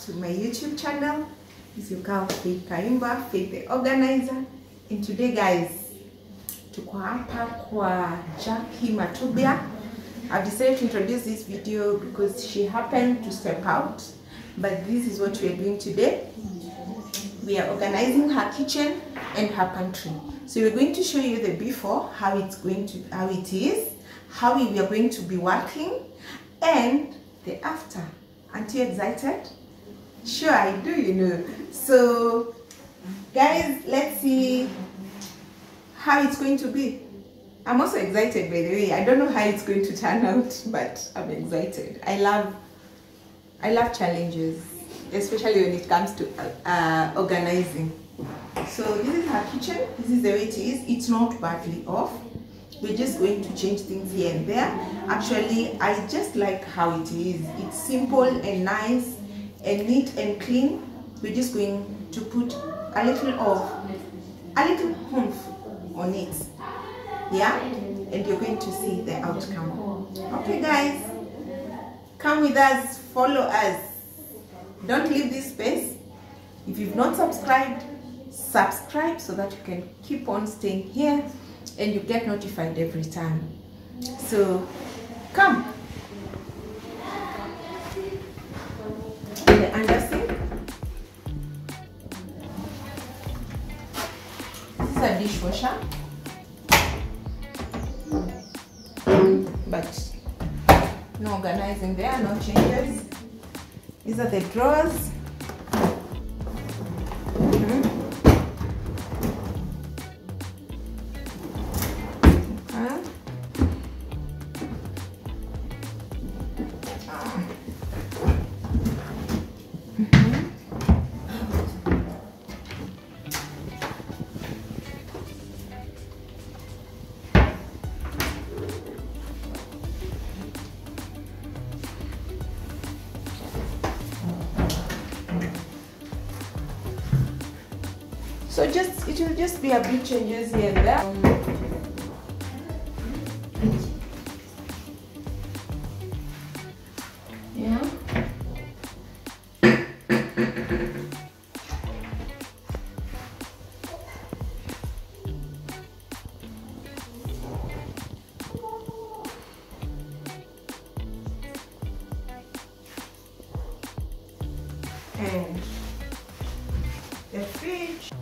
to my YouTube channel. It's your girl Faith Kaimba, Faith the Organizer. And today guys, tuko hapa kwa Jackie Matubia. I've decided to introduce this video because she happened to step out, but this is what we are doing today. We are organizing her kitchen and her pantry. So we're going to show you the before, how it is, how we are going to be working, and the after. Aren't you excited? Sure, I do, you know. So guys, let's see how it's going to be. I'm also excited, by the way. I don't know how it's going to turn out, but I'm excited. I love challenges, especially when it comes to organizing. So this is her kitchen. This is the way it is. It's not badly off. We're just going to change things here and there. Actually, I just like how it is. It's simple and nice and neat and clean. We're just going to put a little oomph on it. Yeah, and you're going to see the outcome. Okay guys, come with us, follow us. Don't leave this space. If you've not subscribed, subscribe so that you can keep on staying here and you get notified every time. So come. The undersink. This is a dishwasher, but no organizing there, no changes. These are the drawers. So it will just be a bit changes here and there. Yeah. And the fridge.